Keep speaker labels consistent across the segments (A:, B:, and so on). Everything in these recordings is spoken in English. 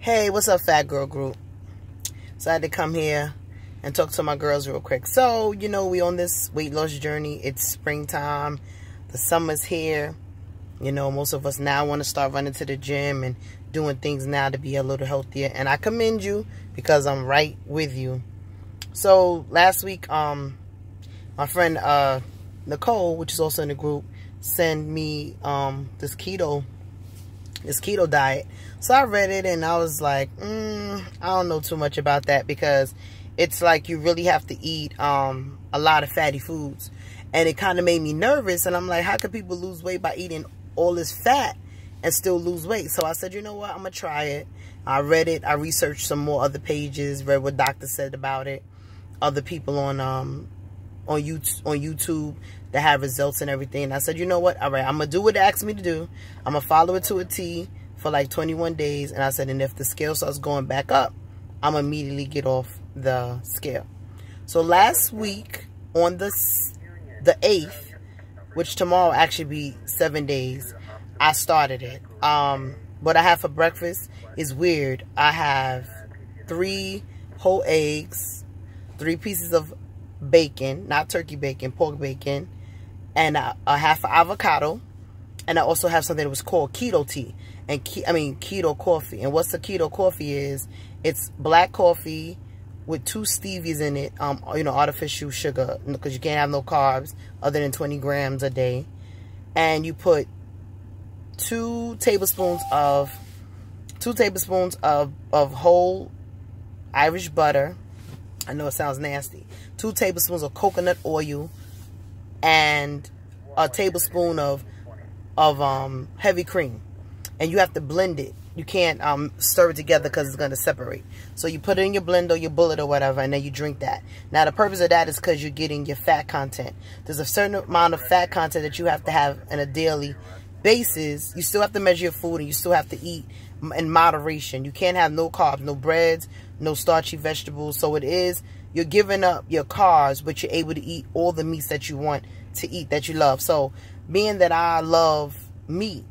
A: Hey, what's up, Fat Girl Group? So I had to come here and talk to my girls real quick. So, you know, we on this weight loss journey. It's springtime. The summer's here. You know, most of us now want to start running to the gym and doing things now to be a little healthier. And I commend you because I'm right with you. So last week, my friend Nicole, which is also in the group, sent me this keto diet. So I read it and I was like, I don't know too much about that, because it's like you really have to eat a lot of fatty foods. And it kind of made me nervous. And I'm like, how can people lose weight by eating all this fat and still lose weight? So I said, you know what, I'm going to try it. I read it. I researched some more other pages, read what doctors said about it, other people on YouTube that have results and everything. And I said, you know what, all right, I'm going to do what they asked me to do. I'm going to follow it to a T for like 21 days. And I said, and if the scale starts going back up, I'm going to immediately get off the scale. So last week on the 8th, which tomorrow actually be 7 days, I started it. What I have for breakfast is weird. I have 3 whole eggs, 3 pieces of bacon, not turkey bacon, pork bacon, and a half an avocado. And I also have something that was called keto tea, and keto coffee. And what's the keto coffee is, it's black coffee with 2 stevias in it, you know, artificial sugar, because you can't have no carbs other than 20 grams a day. And you put 2 tablespoons of whole Irish butter. I know it sounds nasty. 2 tablespoons of coconut oil and a tablespoon of heavy cream. And you have to blend it. You can't stir it together because it's going to separate. So you put it in your blender, your bullet or whatever, and then you drink that. Now the purpose of that is because you're getting your fat content. There's a certain amount of fat content that you have to have on a daily basis. You still have to measure your food, and you still have to eat in moderation. You can't have no carbs, no breads, no starchy vegetables. So it is, you're giving up your carbs, but you're able to eat all the meats that you want to eat, that you love. So being that I love meat,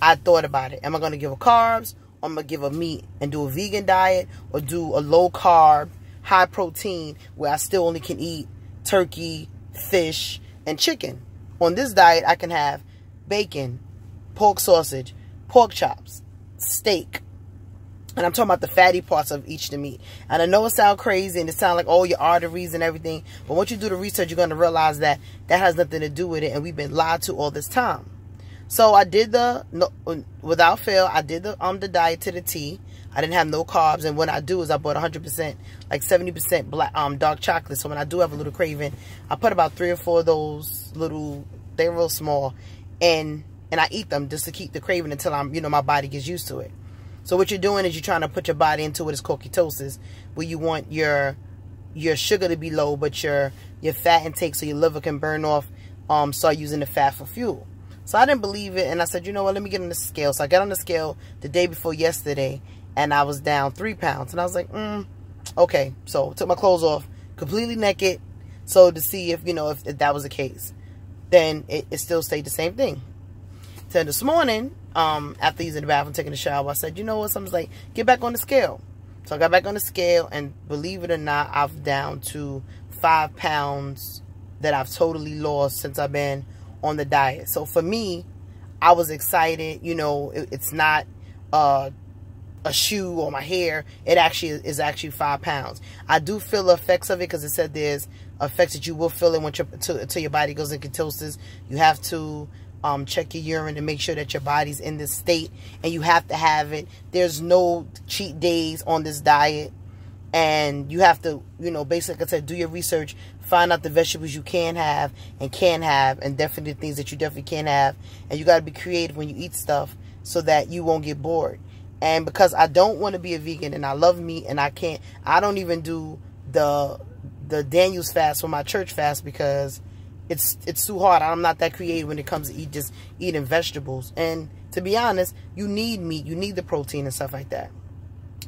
A: I thought about it. Am I going to give a carbs, or am I going to give a meat and do a vegan diet, or do a low carb, high protein where I still only can eat turkey, fish, and chicken? On this diet, I can have bacon, pork sausage, pork chops, steak. And I'm talking about the fatty parts of each of the meat. And I know it sounds crazy and it sounds like, oh, your arteries and everything. But once you do the research, you're going to realize that that has nothing to do with it. And we've been lied to all this time. So I did without fail, I did the diet to the T. I didn't have no carbs. And what I do is I bought 100%, like 70% black, dark chocolate. So when I do have a little craving, I put about 3 or 4 of those little, they're real small. And I eat them just to keep the craving until my body gets used to it. So what you're doing is you're trying to put your body into what is called ketosis, where you want your sugar to be low, but your fat intake, so your liver can burn off, start using the fat for fuel. So I didn't believe it, and I said, you know what, let me get on the scale. So I got on the scale the day before yesterday, and I was down 3 pounds. And I was like, okay. So took my clothes off, completely naked, so to see if that was the case. Then it still stayed the same thing. So this morning, after using the bathroom, taking a shower, I said, you know what, something's like, get back on the scale. So I got back on the scale, and believe it or not, I'm down to 5 pounds that I've totally lost since I've been on the diet. So for me, I was excited. You know, it's not a shoe or my hair. It actually is 5 pounds. I do feel the effects of it, because it said there's effects that you will feel it until your body goes in ketosis. You have to check your urine to make sure that your body's in this state, and you have to have it. There's no cheat days on this diet, and you have to, basically, like I said, do your research, find out the vegetables you can have, and definitely things that you definitely can't have. And you got to be creative when you eat stuff so that you won't get bored. And because I don't want to be a vegan, and I love meat, and I don't even do the Daniel's fast for my church fast, because it's too hard. I'm not that creative when it comes to just eating vegetables. And to be honest, you need meat, you need the protein and stuff like that.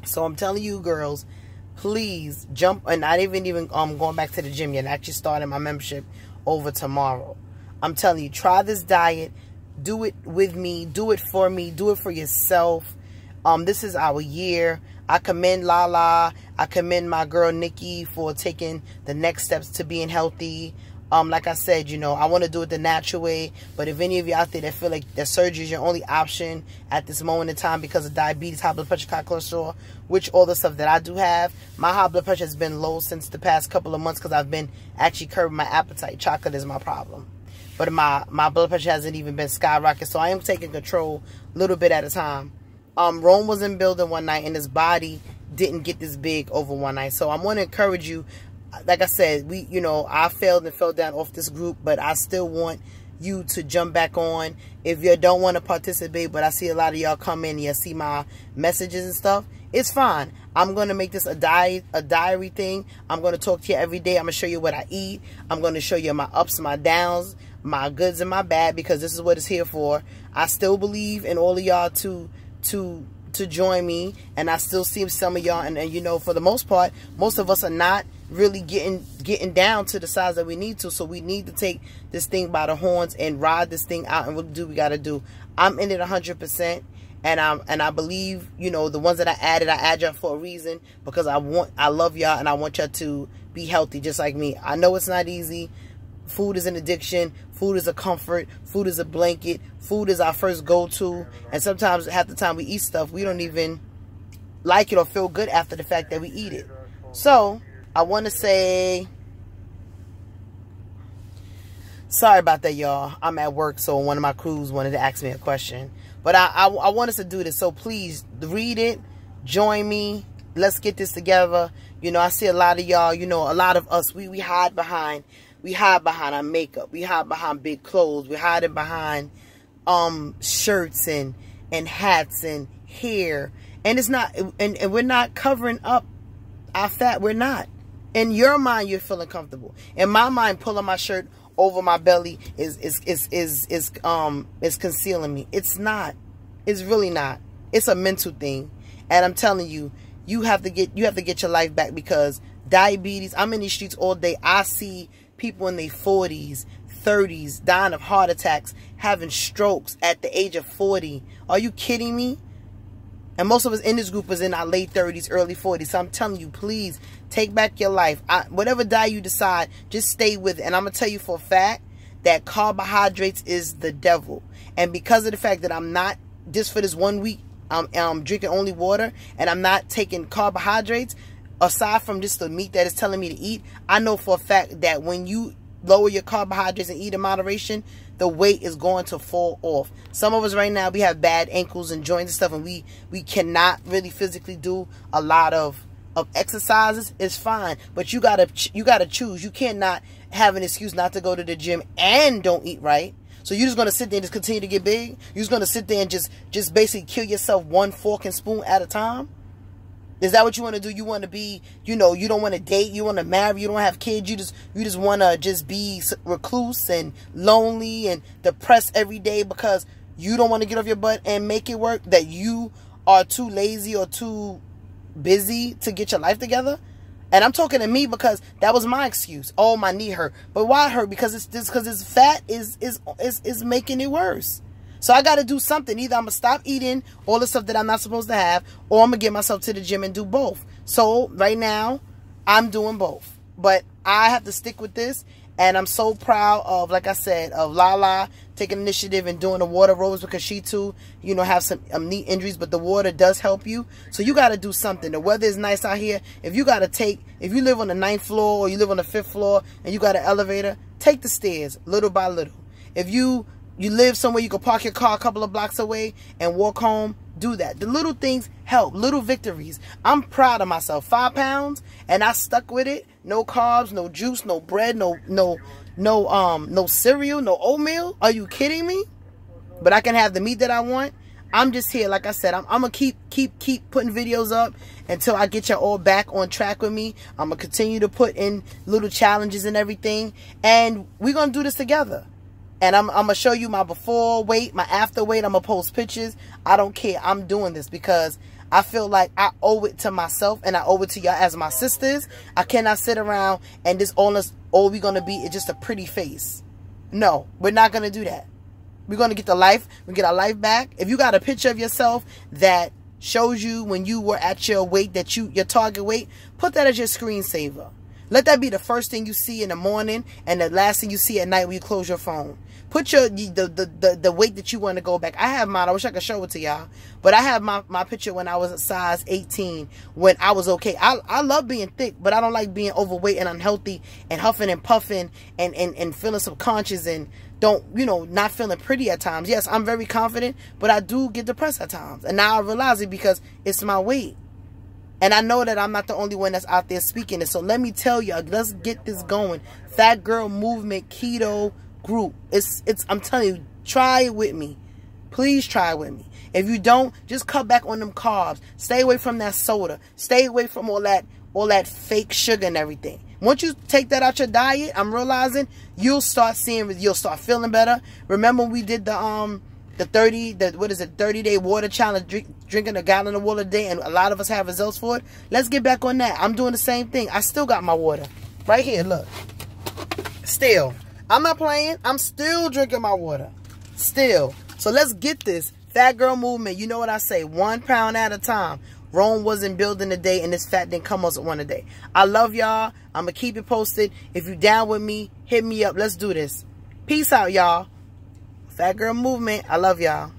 A: So I'm telling you, girls, please jump. And not even going back to the gym yet. I actually started my membership over tomorrow. I'm telling you, try this diet. Do it with me. Do it for me. Do it for yourself. This is our year. I commend Lala. I commend my girl Nikki for taking the next steps to being healthy. Like I said, you know, I want to do it the natural way. But if any of you out there that feel like that surgery is your only option at this moment in time because of diabetes, high blood pressure, high cholesterol, which all the stuff that I do have, my high blood pressure has been low since the past couple of months because I've been actually curbing my appetite. Chocolate is my problem. But my blood pressure hasn't even been skyrocketing. So I am taking control a little bit at a time. Rome was in building one night and his body didn't get this big over one night. So I'm going to encourage you. Like I said, you know, I failed and fell down off this group, but I still want you to jump back on. If you don't want to participate, but I see a lot of y'all come in and you see my messages and stuff, it's fine. I'm going to make this a diary thing. I'm going to talk to you every day. I'm going to show you what I eat. I'm going to show you my ups, my downs, my goods and my bad, because this is what it's here for. I still believe in all of y'all to join me, and I still see some of y'all, and you know, for the most part, most of us are not really getting down to the size that we need to. So we need to take this thing by the horns and ride this thing out, and we'll do what we got to do. I'm in it 100%, and I believe, you know, the ones that I add y'all for a reason, because I love y'all, and I want y'all to be healthy just like me. I know it's not easy. Food is an addiction. Food is a comfort. Food is a blanket. Food is our first go-to. And sometimes, half the time we eat stuff, we don't even like it or feel good after the fact that we eat it. So, I want to say, sorry about that, y'all. I'm at work, so one of my crews wanted to ask me a question. But I want us to do this. So, please, read it. Join me. Let's get this together. You know, I see a lot of y'all, you know, a lot of us, we hide behind. We hide behind our makeup. We hide behind big clothes. We're hiding behind shirts and hats and hair. And it's not, and we're not covering up our fat. We're not. In your mind, you're feeling comfortable. In my mind, pulling my shirt over my belly is concealing me. It's not. It's really not. It's a mental thing. And I'm telling you, you have to get your life back, because diabetes, I'm in these streets all day. I see people in their 40s, 30s, dying of heart attacks, having strokes at the age of 40. Are you kidding me? And most of us in this group is in our late 30s, early 40s. So I'm telling you, please, take back your life. Whatever diet you decide, just stay with it. And I'm going to tell you for a fact that carbohydrates is the devil. And because of the fact that I'm not, just for this 1 week, I'm drinking only water, and I'm not taking carbohydrates, aside from just the meat that it's telling me to eat, I know for a fact that when you lower your carbohydrates and eat in moderation, the weight is going to fall off. Some of us right now, we have bad ankles and joints and stuff, and we cannot really physically do a lot of exercises. It's fine, but you gotta choose. You cannot have an excuse not to go to the gym and don't eat right. So you're just gonna sit there and just continue to get big? You're just gonna sit there and just basically kill yourself one fork and spoon at a time? Is that what you want to do? You want to be, you know, you don't want to date, you want to marry, you don't have kids, you just want to just be recluse and lonely and depressed every day because you don't want to get off your butt and make it work, that you are too lazy or too busy to get your life together? And I'm talking to me, because that was my excuse. Oh, my knee hurt. But why it hurt? Because it's fat is making it worse. So I got to do something. Either I'm going to stop eating all the stuff that I'm not supposed to have, or I'm going to get myself to the gym and do both. So right now, I'm doing both. But I have to stick with this. And I'm so proud of, like I said, of Lala taking initiative and doing the water aerobics, because she too, you know, have some knee injuries, but the water does help you. So you got to do something. The weather is nice out here. If you live on the 9th floor or you live on the 5th floor and you got an elevator, take the stairs little by little. If you live somewhere you can park your car a couple of blocks away and walk home, do that. The little things help, little victories. I'm proud of myself. 5 pounds, and I stuck with it. No carbs, no juice, no bread, no cereal, no oatmeal. Are you kidding me? But I can have the meat that I want. I'm just here, like I said, I'm gonna keep putting videos up until I get you all back on track with me. I'm gonna continue to put in little challenges and everything, and we're gonna do this together. And I'm going to show you my before weight, my after weight. I'm going to post pictures. I don't care. I'm doing this because I feel like I owe it to myself, and I owe it to y'all as my sisters. I cannot sit around and this all we're going to be is just a pretty face. No, we're not going to do that. We're going to get our life back. If you got a picture of yourself that shows you when you were at your weight, that your target weight, put that as your screensaver. Let that be the first thing you see in the morning and the last thing you see at night when you close your phone. Put the weight that you want to go back. I have mine. I wish I could show it to y'all. But I have my picture when I was a size 18, when I was okay. I love being thick, but I don't like being overweight and unhealthy and huffing and puffing and feeling subconscious and not feeling pretty at times. Yes, I'm very confident, but I do get depressed at times. And now I realize it because it's my weight. And I know that I'm not the only one that's out there speaking it. So let me tell you, let's get this going. Fat Girl Movement Keto group. I'm telling you, try it with me. Please try it with me. If you don't, just cut back on them carbs. Stay away from that soda. Stay away from all that fake sugar and everything. Once you take that out your diet, I'm realizing you'll start feeling better. Remember we did the 30-day water challenge, drinking a gallon of water a day, and a lot of us have results for it. Let's get back on that. I'm doing the same thing. I still got my water right here. Look, still, I'm not playing. I'm still drinking my water, still. So let's get this Fat Girl Movement. You know what I say? 1 pound at a time. Rome wasn't built in a day, and this fat didn't come on one a day. I love y'all. I'm gonna keep it posted. If you down with me, hit me up. Let's do this. Peace out, y'all. Fat Girl Movement. I love y'all.